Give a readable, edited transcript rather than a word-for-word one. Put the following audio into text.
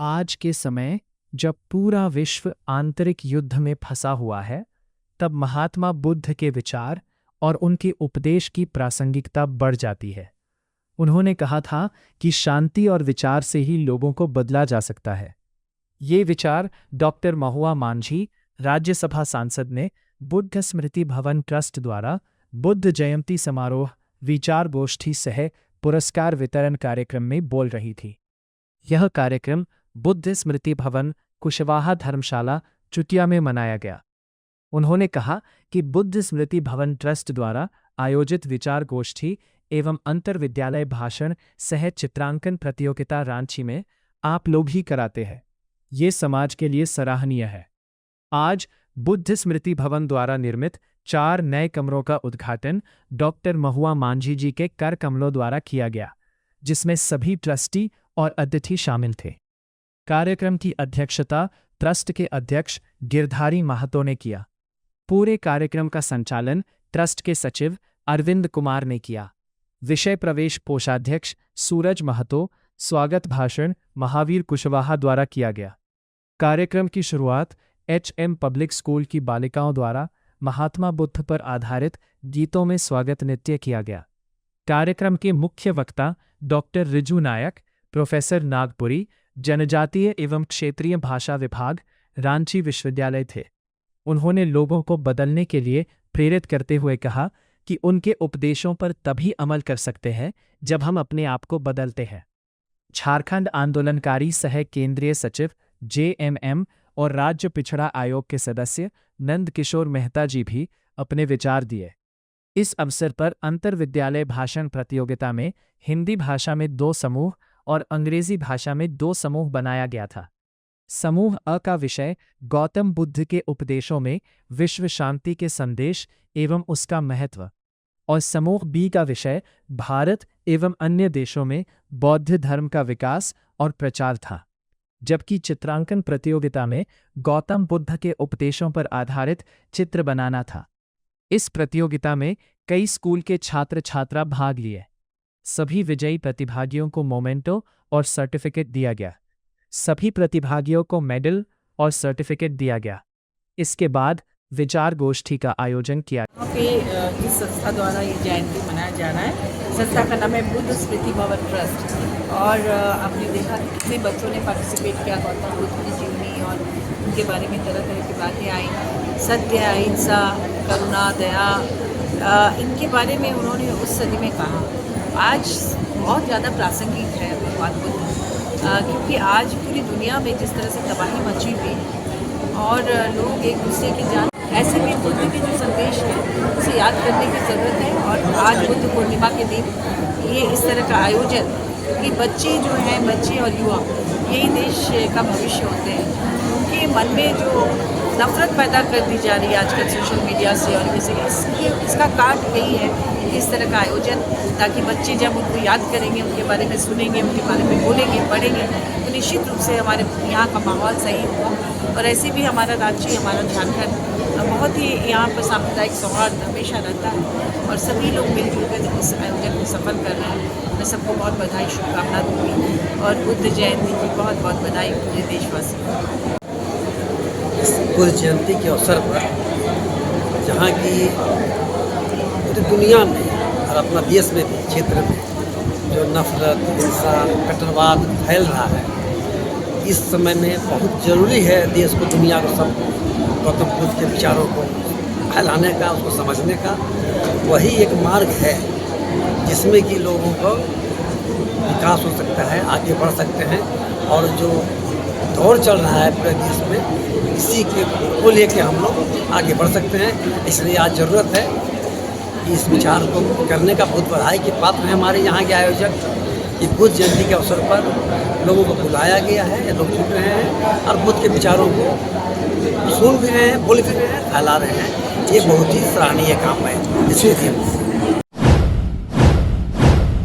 आज के समय जब पूरा विश्व आंतरिक युद्ध में फंसा हुआ है, तब महात्मा बुद्ध के विचार और उनके उपदेश की प्रासंगिकता बढ़ जाती है। उन्होंने कहा था कि शांति और विचार से ही लोगों को बदला जा सकता है। ये विचार डॉक्टर महुआ मांझी, राज्यसभा सांसद ने बुद्ध स्मृति भवन ट्रस्ट द्वारा बुद्ध जयंती समारोह विचार गोष्ठी सह पुरस्कार वितरण कार्यक्रम में बोल रही थी। यह कार्यक्रम बुद्ध स्मृति भवन, कुशवाहा धर्मशाला, चुटिया में मनाया गया। उन्होंने कहा कि बुद्ध स्मृति भवन ट्रस्ट द्वारा आयोजित विचार गोष्ठी एवं अंतरविद्यालय भाषण सह चित्रांकन प्रतियोगिता रांची में आप लोग ही कराते हैं। ये समाज के लिए सराहनीय है। आज बुद्ध स्मृति भवन द्वारा निर्मित 4 नए कमरों का उद्घाटन डॉक्टर महुआ मांझी जी के कर कमलों द्वारा किया गया, जिसमें सभी ट्रस्टी और अतिथि शामिल थे। कार्यक्रम की अध्यक्षता ट्रस्ट के अध्यक्ष गिरधारी महतो ने किया। पूरे कार्यक्रम का संचालन ट्रस्ट के सचिव अरविंद कुमार ने किया। विषय प्रवेश कोषाध्यक्ष सूरज महतो, स्वागत भाषण महावीर कुशवाहा द्वारा किया गया। कार्यक्रम की शुरुआत HM पब्लिक स्कूल की बालिकाओं द्वारा महात्मा बुद्ध पर आधारित गीतों में स्वागत नृत्य किया गया। कार्यक्रम के मुख्य वक्ता डॉक्टर रिजू नायक, प्रोफेसर नागपुरी, जनजातीय एवं क्षेत्रीय भाषा विभाग, रांची विश्वविद्यालय थे। उन्होंने लोगों को बदलने के लिए प्रेरित करते हुए कहा कि उनके उपदेशों पर तभी अमल कर सकते हैं जब हम अपने आप को बदलते हैं। झारखंड आंदोलनकारी सह केंद्रीय सचिव JMM और राज्य पिछड़ा आयोग के सदस्य नंद किशोर मेहता जी भी अपने विचार दिए। इस अवसर पर अंतरविद्यालय भाषण प्रतियोगिता में हिंदी भाषा में 2 समूह और अंग्रेजी भाषा में 2 समूह बनाया गया था। समूह अ का विषय गौतम बुद्ध के उपदेशों में विश्व शांति के संदेश एवं उसका महत्व और समूह बी का विषय भारत एवं अन्य देशों में बौद्ध धर्म का विकास और प्रचार था। जबकि चित्रांकन प्रतियोगिता में गौतम बुद्ध के उपदेशों पर आधारित चित्र बनाना था। इस प्रतियोगिता में कई स्कूल के छात्र छात्रा भाग लिए। सभी विजयी प्रतिभागियों को मोमेंटो और सर्टिफिकेट दिया गया। सभी प्रतिभागियों को मेडल और सर्टिफिकेट दिया गया। इसके बाद विचार गोष्ठी का आयोजन किया। इस संस्था द्वारा ये जयंती मनाया जा रहा है। संस्था का नाम है बुद्ध स्मृति भवन ट्रस्ट और आपने देखा कि कितने बच्चों ने पार्टिसिपेट किया। गौतम बुद्ध की जीवनी और उनके बारे में तरह तरह की बातें आई। सत्य, अहिंसा, करुणा, दया, इनके बारे में उन्होंने उस सदी में कहा। आज बहुत ज़्यादा प्रासंगिक है भगवान बुद्ध, क्योंकि आज पूरी दुनिया में जिस तरह से तबाही मची हुई और लोग एक दूसरे की जान, ऐसे में बुद्ध के जो संदेश है उसे याद करने की ज़रूरत है। और आज बुद्ध पूर्णिमा के दिन ये इस तरह का आयोजन कि बच्चे जो हैं, बच्चे और युवा यही देश का भविष्य होते हैं। उनके मन में जो नफरत पैदा कर दी जा रही है आजकल सोशल मीडिया से और इसका काट यही है इस तरह का आयोजन, ताकि बच्चे जब उनको याद करेंगे, उनके बारे में सुनेंगे, उनके बारे में बोलेंगे, पढ़ेंगे, तो निश्चित रूप से हमारे यहाँ का माहौल सही होगा। और ऐसे भी हमारा राज्य, हमारा झारखंड बहुत ही यहाँ पर सांप्रदायिक सौहार्द हमेशा रहता है और सभी लोग मिलजुल कर इस आयोजन को सफल कर रहे हैं। मैं सबको बहुत बधाई, शुभकामना दूँगी और बुद्ध जयंती की बहुत बहुत बधाई पूरे देशवासियों को। इस बुद्ध जयंती के अवसर पर जहाँ की पूरी दुनिया में और अपना देश में भी क्षेत्र में जो नफरत, हिंसा, कट्टरवाद फैल रहा है, इस समय में बहुत ज़रूरी है देश को, दुनिया को, सब गौतम बुद्ध के विचारों को फैलाने का, उसको समझने का। वही एक मार्ग है जिसमें कि लोगों को विकास हो सकता है, आगे बढ़ सकते हैं। और जो दौर चल रहा है पूरे देश में, इसी को लेके हम लोग आगे बढ़ सकते हैं। इसलिए आज ज़रूरत है कि इस विचार को करने का। बहुत बधाई के पात्र हैं हमारे यहाँ के आयोजक कि बुद्ध जयंती के अवसर पर लोगों को बुलाया गया है, लोग जुड़ रहे हैं और बुद्ध के विचारों को सुन भी रहे हैं, बोल भी रहे हैं, फैला रहे हैं। ये बहुत ही सराहनीय काम है। इसलिए